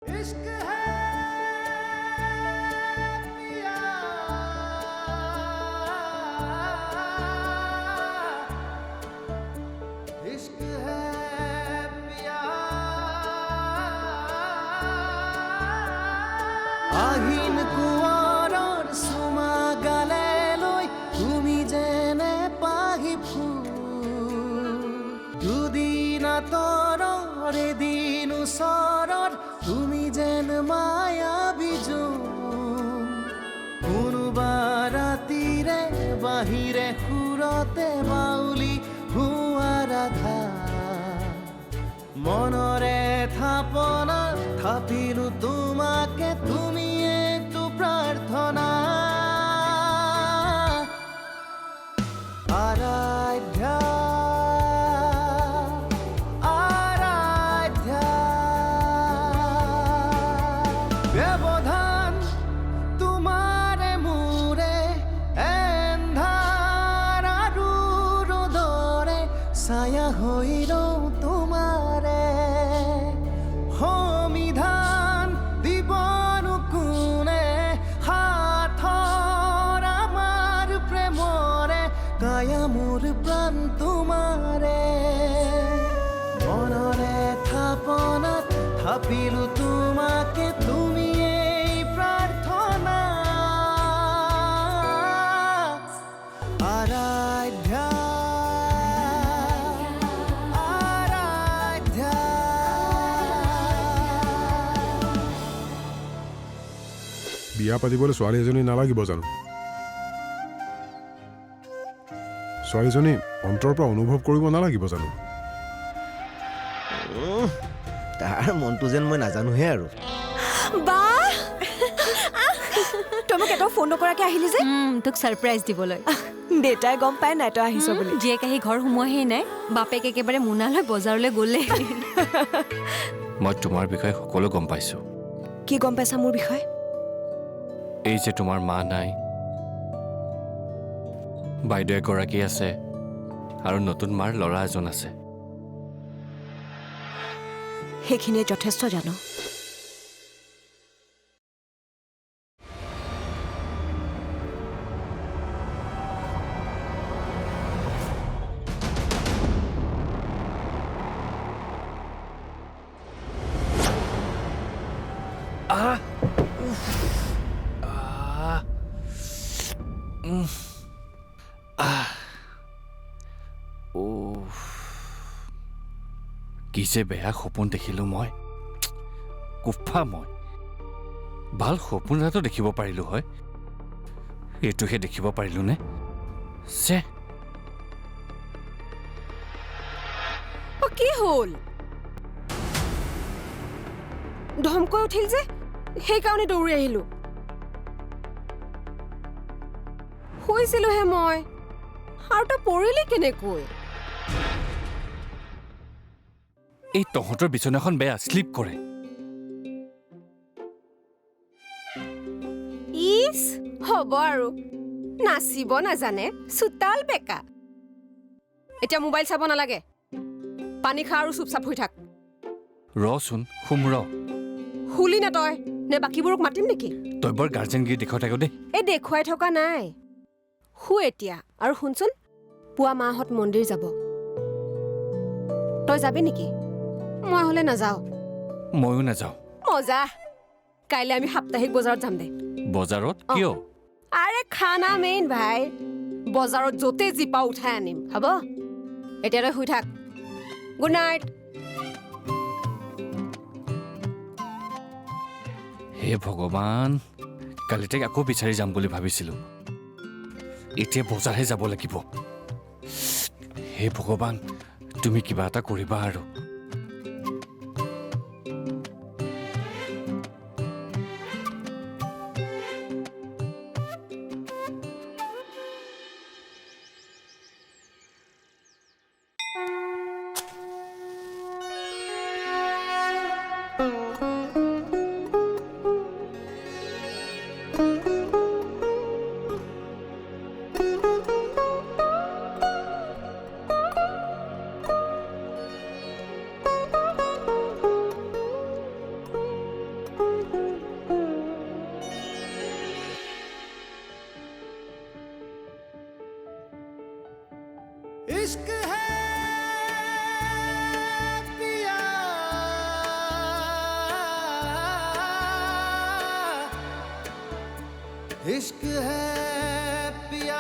इश्क है पिया इश्क है पिया আহিন কুঁৱৰৰ চুমা গালে লৈ তুমি যেনে পাহি ফুল দুদিন আঁতৰৰ এদিন ওচৰত তুমি যেন মায়াবী জোন কোনোবা ৰাতিৰে বাহিৰে সুৰতে বাউলি হোৱা ৰাধা মনৰে থাপনা থাপিলো তোমাকে তুমি এইটো প্ৰাৰ্থনা আৰাধ্যা আৰাধ্যা ব্যৱধান তোমাৰে মোৰে এন্ধাৰ আৰু ৰ'দৰে ছায়া হৈ ৰওঁ তোমাৰে সমিধান দিবনো কোনে হাতৰ আমাৰ প্ৰেমৰে কায়া মোৰ প্ৰাণ তোমাৰে মনৰে থাপনাত থাপিলো তোমাকে তুমি এই প্ৰাৰ্থনা আৰাধ্যা আৰাধ্যা বিয়া পাতিবলৈ ছোৱালী এজনী নালাগিব জানো ছোৱালীজনী অন্তৰৰ পৰা অনুভৱ কৰিব নালাগিব জানো তাৰ মনটো যেন মই নাজানোহে আৰু বা তই মোক এটাও ফোন নকৰাকে আহিলি যে তোক ছাৰপ্ৰাইজ দিবলৈ দেউতাই গম পাই নাই তই আহিছ বুলি জীয়েক আহি ঘৰ সোমোৱাহেই নাই বাপেক একেবাৰে মোনালৈ বজাৰলৈ গ'লে মই তোমাৰ বিষয়ে সকলো গম পাইছোঁ কি গম পাইছা মোৰ বিষয়ে এই যে তোমাৰ মা নাই বাইদেউ এগৰাকী আছে আৰু নতুন মাৰ ল'ৰা এজন আছে সেইখিনিয়ে যথেষ্ট জানো কি যে বেয়া সপোন দেখিলোঁ মই কুফা মই ভাল সপোন এটাতো দেখিব পাৰিলোঁ হয় এইটোহে দেখিব পাৰিলোঁ নে চে কি হ'ল ধমকৈ উঠিল যে সেইকাৰণে দৌৰি আহিলো শুইছিলোহে মই আৰু তই পৰিলি কেনেকৈ এই তহঁতৰ বিচনাখন বেয়া শ্লিপ কৰে ইছ হ'ব আৰু নাচিব নাজানে চোতাল বেকা এতিয়া মোবাইল চাব নালাগে পানী খা আৰু চুপচাপ হৈ থাক ৰচোন শুম ৰ শুলি না তই নে বাকীবোৰক মাতিম নেকি তই বৰ গাৰ্জেনগিৰি দেখাই থাকো দেই এই দেখুৱাই থকা নাই শু এতিয়া আৰু শুনচোন পুৱা মাহঁত মন্দিৰ যাব তই যাবি নেকি মই হলে নাযাওঁ ময়ো নাযাওঁ মজা কাইলৈ আমি সাপ্তাহিক বজাৰত যাম দে বজাৰত কিয় আৰে খানা মেইন ভাই বজাৰত য'তে যি পাওঁ উঠাই আনিম হ'ব এতিয়া তই শুই থাক গুড নাইট হে ভগৱান কালি তাইক আকৌ বিচাৰি যাম বুলি ভাবিছিলোঁ এতিয়া বজাৰহে যাব লাগিব হে ভগৱান তুমি কিবা এটা কৰিবা আৰু इश्क है पिया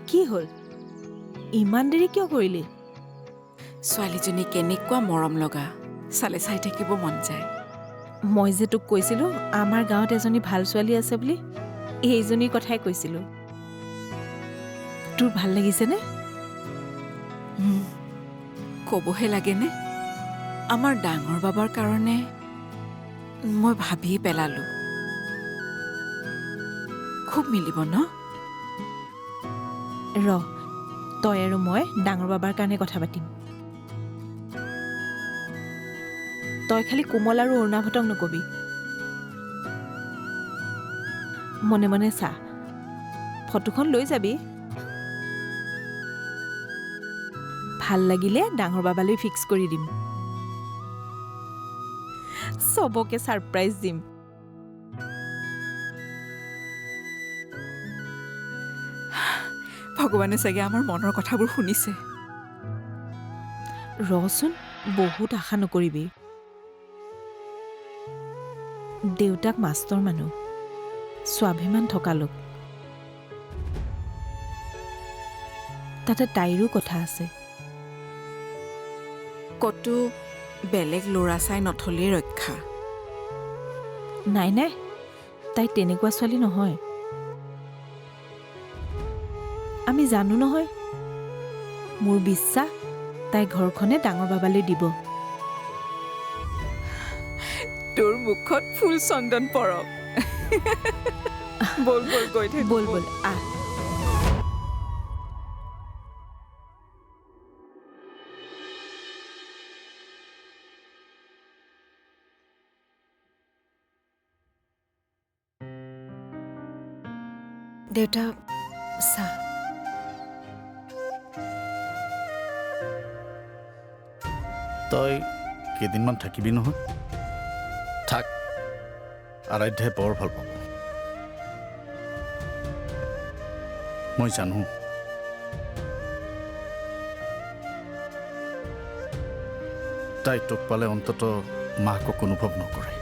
কি হ'ল ইমান দেৰি কিয় কৰিলি ছোৱালীজনী কেনেকুৱা মৰম লগা চালে চাই থাকিব মন যায় মই যে তোক কৈছিলো আমাৰ গাঁৱত এজনী ভাল ছোৱালী আছে বুলি এইজনীৰ কথাই কৈছিলো তোৰ ভাল লাগিছেনে ক'বহে লাগেনে আমাৰ ডাঙৰ বাবাৰ কাৰণে মই ভাবিয়ে পেলালো খুব মিলিব ন ৰ তই আৰু মই ডাঙৰ বাবাৰ কাৰণে কথা পাতিম তই খালি কোমল আৰু অৰুণাভটক নকবি মনে মনে চা ফটোখন লৈ যাবি ভাল লাগিলে ডাঙৰ বাবালৈ ফিক্স কৰি দিম চবকে সাৰপ্ৰাইজ দিম ভগৱানে চাগে আমাৰ মনৰ কথাবোৰ শুনিছে ৰচোন বহুত আশা নকৰিবি দেউতাক মাষ্টৰ মানুহ স্বাভিমান থকা লোক তাতে তাইৰো কথা আছে ক'তো বেলেগ ল'ৰা চাই নথলেই ৰক্ষা নাই নাই তাই তেনেকুৱা ছোৱালী নহয় আমি জানো নহয় মোৰ বিশ্বাস তাই ঘৰখনে ডাঙৰ বাবালৈ দিব তোৰ মুখত ফুল চন্দন পৰক বল বল গৈ থাক বল বল আহ দেউতা চাহ তই কেইদিনমান থাকিবি নহয় থাক আৰাধ্যাই বৰ ভাল পাব মই জানো তাই তোক পালে অন্তত মাকক অনুভৱ নকৰে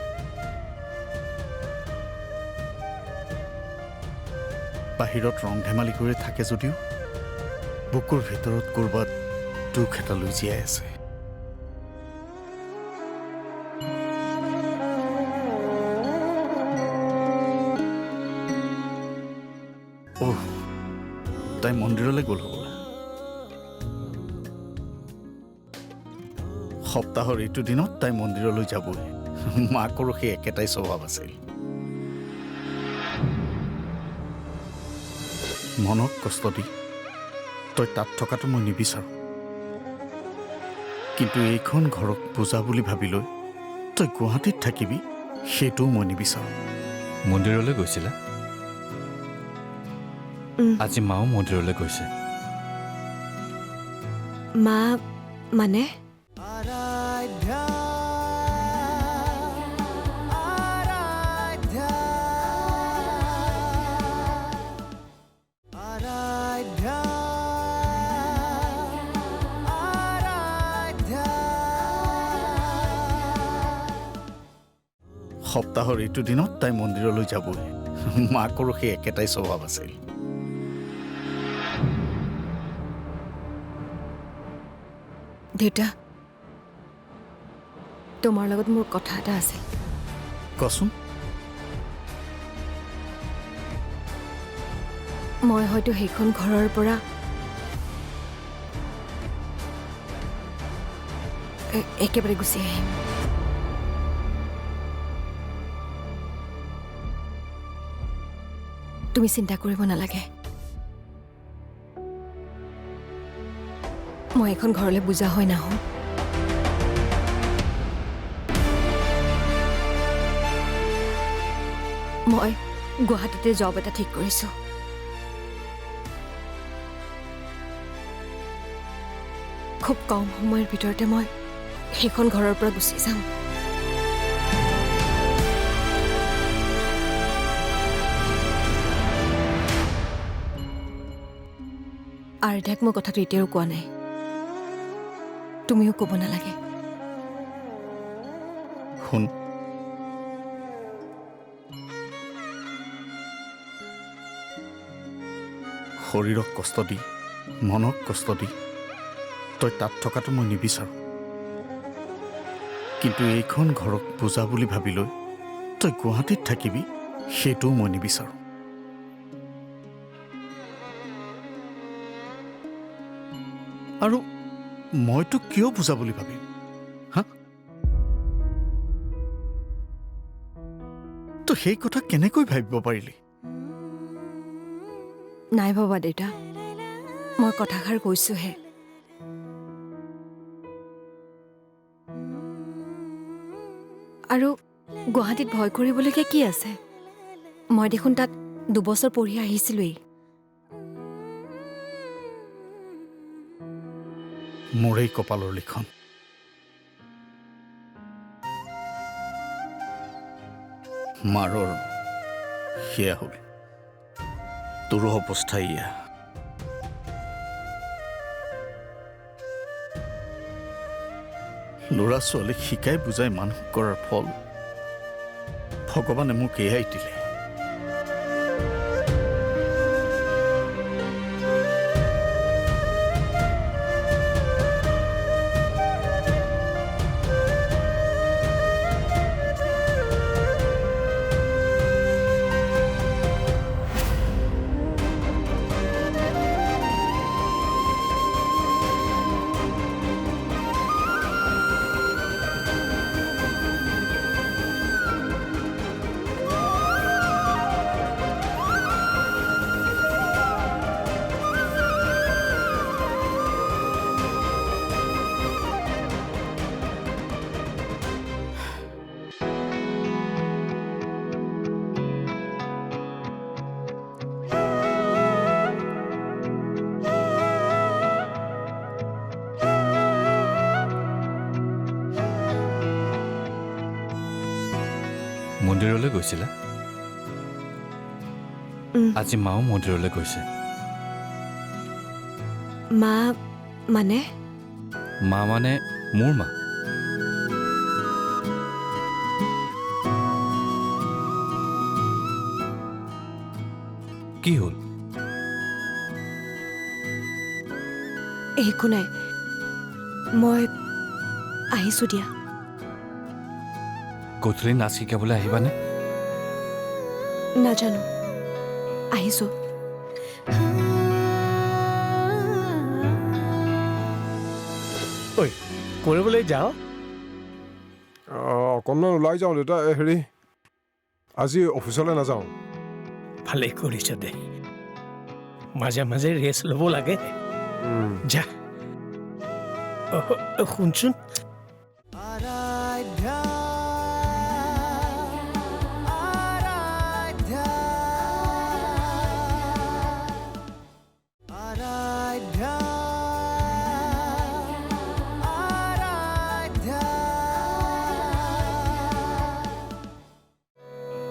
বাহিৰত ৰং ধেমালি কৰি থাকে যদিও বুকুৰ ভিতৰত ক'ৰবাত দুখ এটা লৈ জীয়াই আছে। তাই মন্দিৰলৈ গ'ল হ'বলা। সপ্তাহৰ এইটো দিনত তাই মন্দিৰলৈ যাবই। মাকৰো সেই একেটাই স্বভাৱ আছিল। মনক কষ্ট দি তই তাত থকাটো মই নিবিচাৰোঁ, কিন্তু এইখন ঘৰক বোজা বুলি ভাবি লৈ তই গুৱাহাটীত থাকিবি সেইটোও মই নিবিচাৰোঁ। মন্দিৰলৈ গৈছিলা? আজি মাও মন্দিৰলৈ গৈছে। মা মানে আৰাধ্যা আৰাধ্যা আৰাধ্যা আৰাধ্যা সপ্তাহৰ এইটো দিনত তাই মন্দিৰলৈ যাবই। মাকৰো সেই একেটাই স্বভাৱ আছিল। দেউতা, তোমাৰ লগত মোৰ কথা এটা আছিল। কচোন। মই হয়তো সেইখন ঘৰৰ পৰা একেবাৰে গুচি আহিম। তুমি চিন্তা কৰিব নালাগে। মই এখন ঘৰলৈ বুজা হৈ নাহোঁ। মই গুৱাহাটীতে জব এটা ঠিক কৰিছোঁ। খুব কম সময়ৰ ভিতৰতে মই সেইখন ঘৰৰ পৰা গুচি যাম। আৰিধাক মই কথাটো এতিয়াও কোৱা নাই, তুমিও ক'ব নালাগে। শুন, শৰীৰক কষ্ট দি মনক কষ্ট দি তই তাত থকাটো মই নিবিচাৰোঁ, কিন্তু এইখন ঘৰক বোজা বুলি ভাবি লৈ তই গুৱাহাটীত থাকিবি সেইটোও মই নিবিচাৰোঁ। আৰু মইতো কিয় বুজা বুলি ভাবিম? হা, তই সেই কথা কেনেকৈ ভাবিব পাৰিলি? নাই ভবা দেউতা, মই কথাষাৰ কৈছোঁহে। আৰু গুৱাহাটীত ভয় কৰিবলগীয়া কি আছে? মই দেখোন তাত 2 বছৰ পঢ়ি আহিছিলোৱেই। মোৰেই কপালৰ লিখন। মাৰৰ সেয়া হ'ল, তোৰো অৱস্থা এয়া। ল'ৰা ছোৱালীক শিকাই বুজাই মানুহ কৰাৰ ফল ভগৱানে মোক এয়াই দিলে। মন্দিৰলৈ গৈছিলা? আজি মাও মন্দিৰলৈ গৈছে। মা মানে? মা মানে মোৰ মা। কি হ'ল? একো নাই মই আহিছোঁ দিয়া গধূলি নাচ শিকাবলৈ আহিবানে নাজানো আহিছোঁ ঐ কৰিবলৈ যাওঁ অকণমান ওলাই যাওঁ দেউতা হেৰি আজি অফিচলৈ নাযাওঁ ভালেই কৰিছ দে মাজে মাজে ৰেষ্ট ল'ব লাগে যা শুনচোন Aradhya, Aradhya, Aradhya, Aradhya.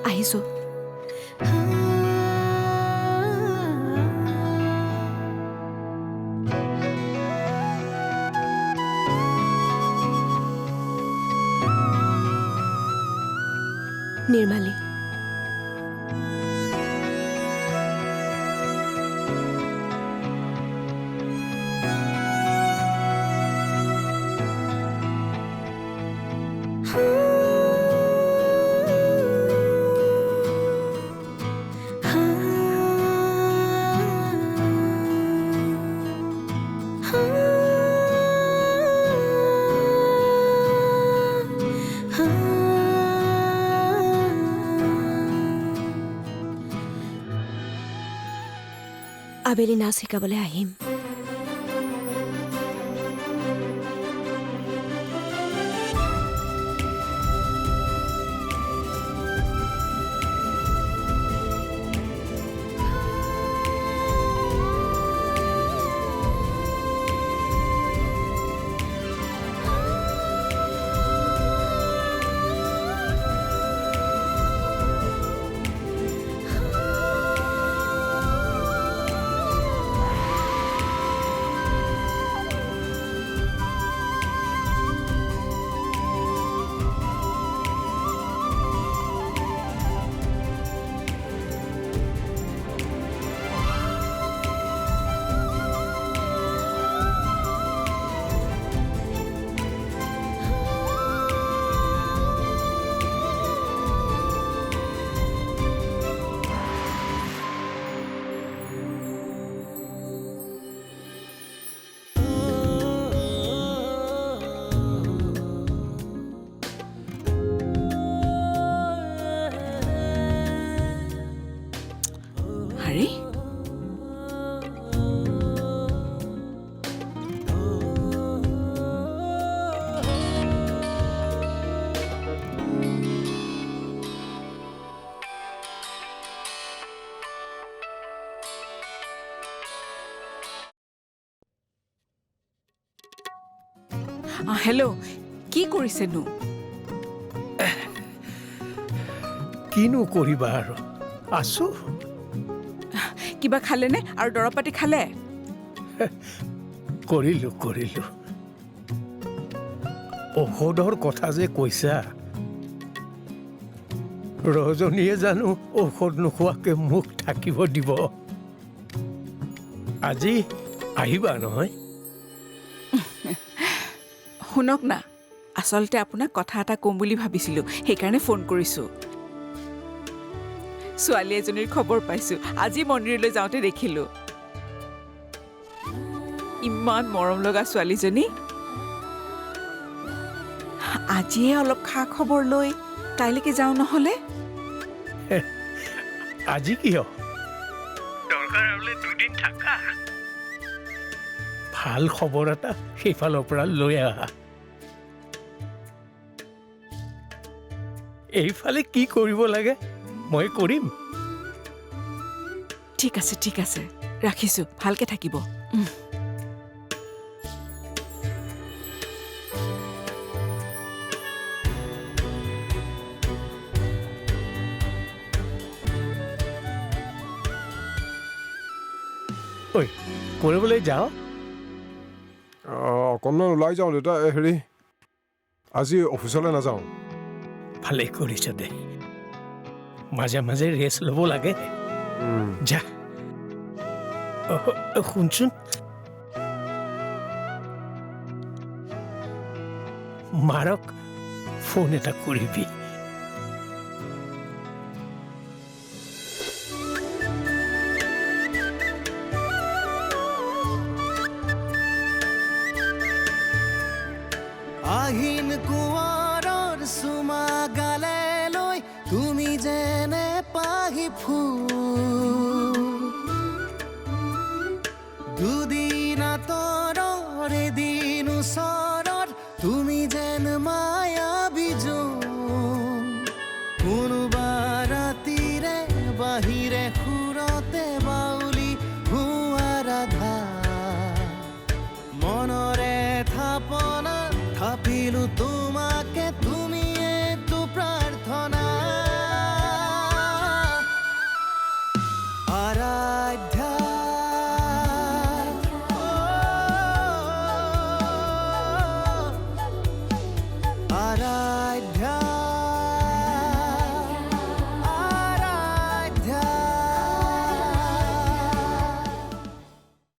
আহিছোঁ নিৰ্মালী আবেলি নাচ শিকাবলৈ আহিম হাৰি হেল্ল' কি কৰিছেনো কিনো কৰিবা আৰু আছো কিবা খালেনে আৰু দৰৱ পাতি খালে কৰিলো ঔষধৰ কথা যে কৈছা ৰজনীয়ে জানো ঔষধ নোখোৱাকে মুখ থাকিব দিব আজি আহিবা নহয় শুনক না আচলতে আপোনাক কথা এটা ক'ম বুলি ভাবিছিলোঁ সেইকাৰণে ফোন কৰিছোঁ ছোৱালী এজনীৰ খবৰ পাইছোঁ আজি মন্দিৰলৈ যাওঁতে দেখিলোঁ ইমান মৰম লগা ছোৱালীজনী আজিয়ে অলপ খা খবৰ লৈ কাইলৈকে যাওঁ নহ'লে আজি কিয় দৰকাৰ হ'লে দুদিন থাকা ভাল খবৰ এটা সেইফালৰ পৰা লৈ আহা এইফালে কি কৰিব লাগে মই কৰিম ঠিক আছে ৰাখিছোঁ ভালকে থাকিব ঐ কৰিবলৈ যাওঁ অকণমান ওলাই যাওঁ দেউতা হেৰি আজি অফিচলৈ নাযাওঁ ভালেই কৰিছ দে মাজে মাজে ৰেষ্ট ল'ব লাগে যা শুনচোন মাৰক ফোন এটা কৰিবি। আহিন কুঁৱা